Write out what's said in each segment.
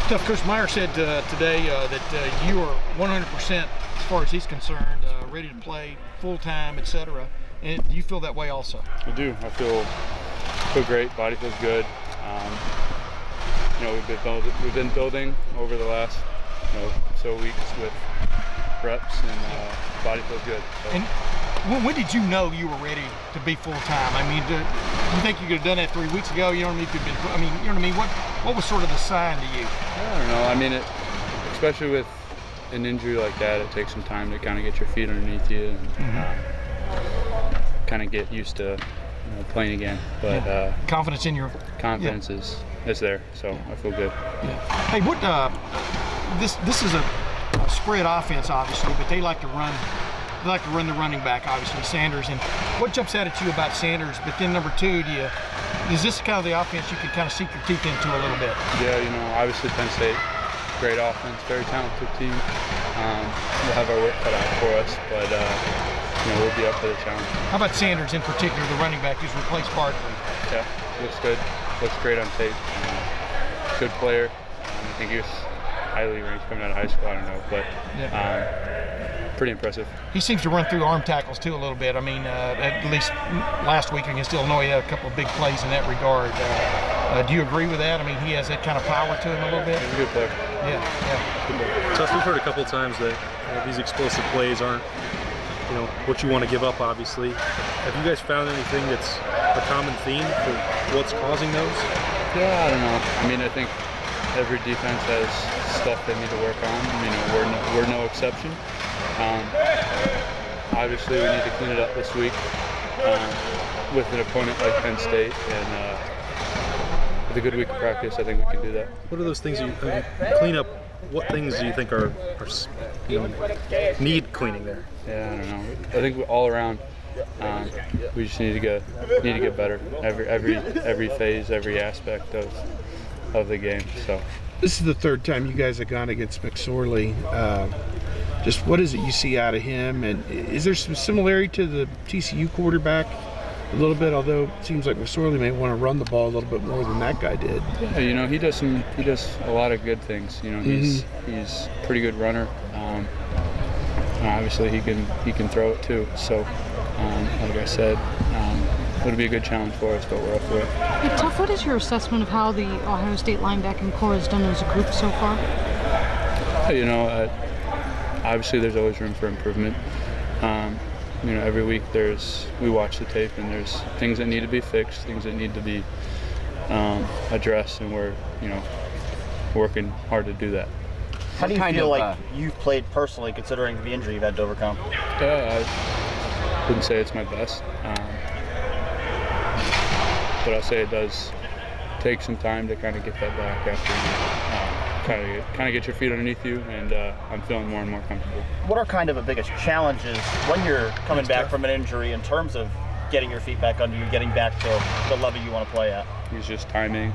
Tuf, Coach Meyer said today that you are 100% as far as he's concerned, ready to play full-time, etc. And do you feel that way also? I do. I feel great. Body feels good. You know, we've been building over the last so weeks with reps, and body feels good. So. And when did you know you were ready to be full-time? I mean, do you think you could have done that 3 weeks ago? You know what I mean? You know what I mean? What was sort of the sign to you? I don't know. I mean, especially with an injury like that, it takes some time to kind of get your feet underneath you and kind of get used to playing again. But confidence in your confidence is there, so I feel good. Yeah. Hey, what this is a spread offense, obviously, but they like to run. They like to run the running back, obviously, Sanders. And what jumps out at you about Sanders? But then number two, is this kind of the offense you can kind of sink your teeth into a little bit? Yeah, obviously Penn State, great offense, very talented team. We'll have our work cut out for us, but we'll be up for the challenge. How about Sanders in particular, the running back who's replaced Barkley? Yeah, looks good. Looks great on tape. Good player. I think he was highly ranked coming out of high school. I don't know, but pretty impressive. He seems to run through arm tackles too a little bit. I mean, at least last week against Illinois, he had a couple of big plays in that regard. Do you agree with that? I mean, he has that kind of power to him a little bit. He's a good player. Yeah. Tuf, we've heard a couple of times that these explosive plays aren't, what you want to give up, obviously. Have you guys found anything that's a common theme for what's causing those? Yeah, I don't know. I mean, I think every defense has stuff they need to work on. We're no exception. Obviously, we need to clean it up this week with an opponent like Penn State, and with a good week of practice, I think we can do that. What are those things you clean up? What things do you think are need cleaning there? Yeah, I don't know. I think all around, we just need to get better. Every phase, every aspect of the game. So this is the third time you guys have gone against McSorley. Just what is it you see out of him, and is there some similarity to the TCU quarterback a little bit? Although it seems like McSorley may want to run the ball a little bit more than that guy did. Yeah, he does a lot of good things. He's a pretty good runner. Obviously, he can throw it too. So, like I said, it'll be a good challenge for us, but we're up for it. Hey, Tuf, what is your assessment of how the Ohio State linebacking core has done as a group so far? Obviously, there's always room for improvement. Every week we watch the tape, and there's things that need to be fixed, things that need to be addressed, and we're working hard to do that. How do you feel like you've played personally, considering the injury you've had to overcome? I wouldn't say it's my best, but I'll say it does take some time to kind of get that back after you kind of get your feet underneath you, and I'm feeling more and more comfortable. What are kind of the biggest challenges when you're coming back from an injury in terms of getting your feet back under you, getting back to the level you want to play at? It's just timing.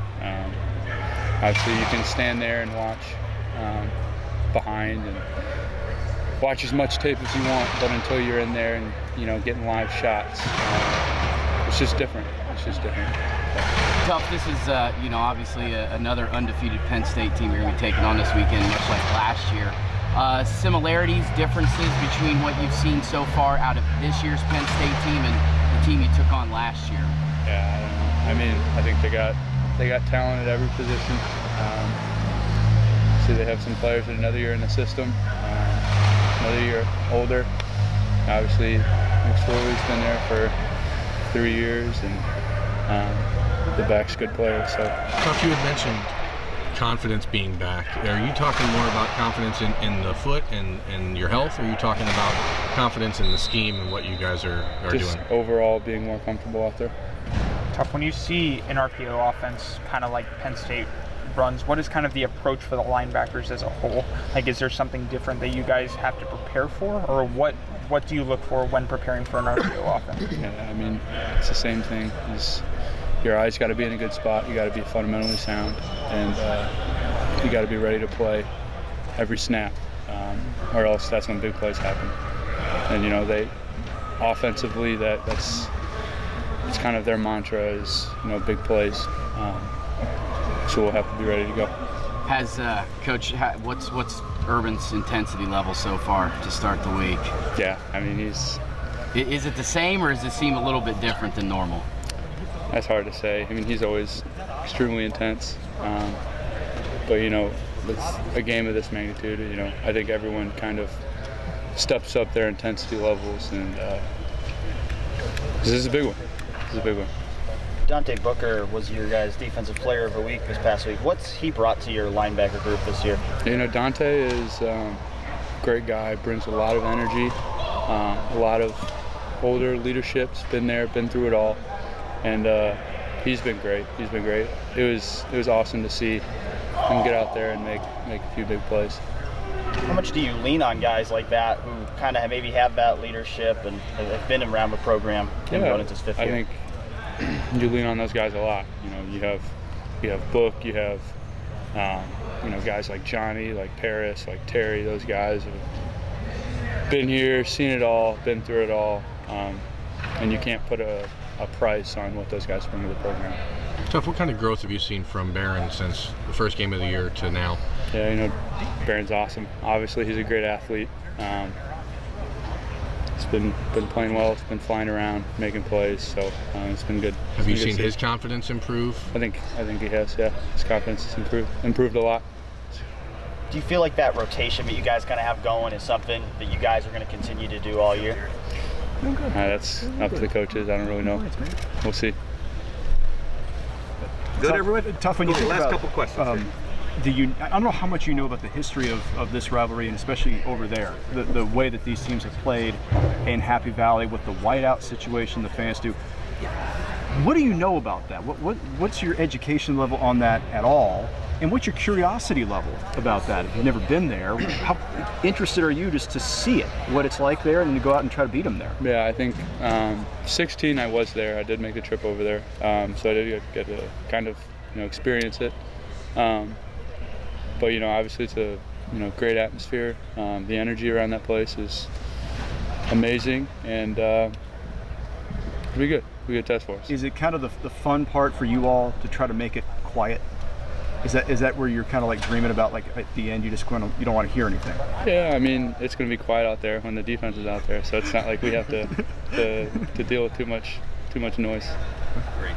Obviously, you can stand there and watch behind and watch as much tape as you want, but until you're in there and getting live shots, it's just different. It's just different. Tuf, this is obviously another undefeated Penn State team you're going to be taking on this weekend, much like last year. Similarities, differences between what you've seen so far out of this year's Penn State team and the team you took on last year? Yeah, I don't know. I mean, I think they got talent at every position. See, they have some players with another year in the system, another year older. Obviously, McSorley's been there for 3 years, and the back's a good player. So, Tuf, you had mentioned confidence being back. Are you talking more about confidence in the foot and your health, or are you talking about confidence in the scheme and what you guys are just doing? Overall, being more comfortable out there. Tuf, when you see an RPO offense kind of like Penn State runs, what is kind of the approach for the linebackers as a whole? Like, is there something different that you guys have to prepare for, or what do you look for when preparing for an RPO offense? Yeah, I mean, it's the same thing. Your eyes got to be in a good spot. You got to be fundamentally sound, and you got to be ready to play every snap, or else that's when big plays happen. And they offensively, that's it's kind of their mantra is big plays. So we'll have to be ready to go. Has Coach, what's Urban's intensity level so far to start the week? Yeah, I mean Is it the same, or does it seem a little bit different than normal? That's hard to say. I mean, he's always extremely intense, but you know, with a game of this magnitude, you know, I think everyone kind of steps up their intensity levels, and this is a big one. This is a big one. Dante Booker was your guys' defensive player of the week this past week. What's he brought to your linebacker group this year? You know, Dante is a great guy, brings a lot of energy, a lot of older leadership's been there, been through it all, and he's been great. He's been great. It was awesome to see him get out there and make a few big plays. How much do you lean on guys like that who kind of maybe have that leadership and have been around the program going into his fifth year? I think you lean on those guys a lot. You know, you have Book, you have you know, guys like Johnny, like Paris, like Terry. Those guys have been here, seen it all, been through it all, and you can't put a price on what those guys bring to the program. Tuf, what kind of growth have you seen from Barron since the first game of the year to now? Yeah, you know, Barron's awesome. Obviously, he's a great athlete. He's been playing well. He's been flying around, making plays. So it's been good. Have you seen his confidence improve? I think he has. Yeah, his confidence has improved a lot. Do you feel like that rotation that you guys kind of have going is something that you guys are going to continue to do all year? That's up to the coaches. I don't really know. We'll see. Good, everyone? Tuf, when you think last about, couple questions. I don't know how much you know about the history of this rivalry, and especially over there, the way that these teams have played in Happy Valley with the whiteout situation the fans do. What do you know about that? What's your education level on that at all? And what's your curiosity level about that? If you've never been there, how interested are you just to see it, what it's like there, and to go out and try to beat them there? Yeah, I think 16 I was there. I did make the trip over there, so I did get to kind of, you know, experience it. But you know, obviously it's a, you know, great atmosphere. The energy around that place is amazing, and it'll be good. It'll be a good test for us. Is it kind of the fun part for you all to try to make it quiet? Is that where you're kind of like dreaming about, like at the end you don't want to hear anything? Yeah, I mean, it's going to be quiet out there when the defense is out there, so it's not like we have to deal with too much noise. Great.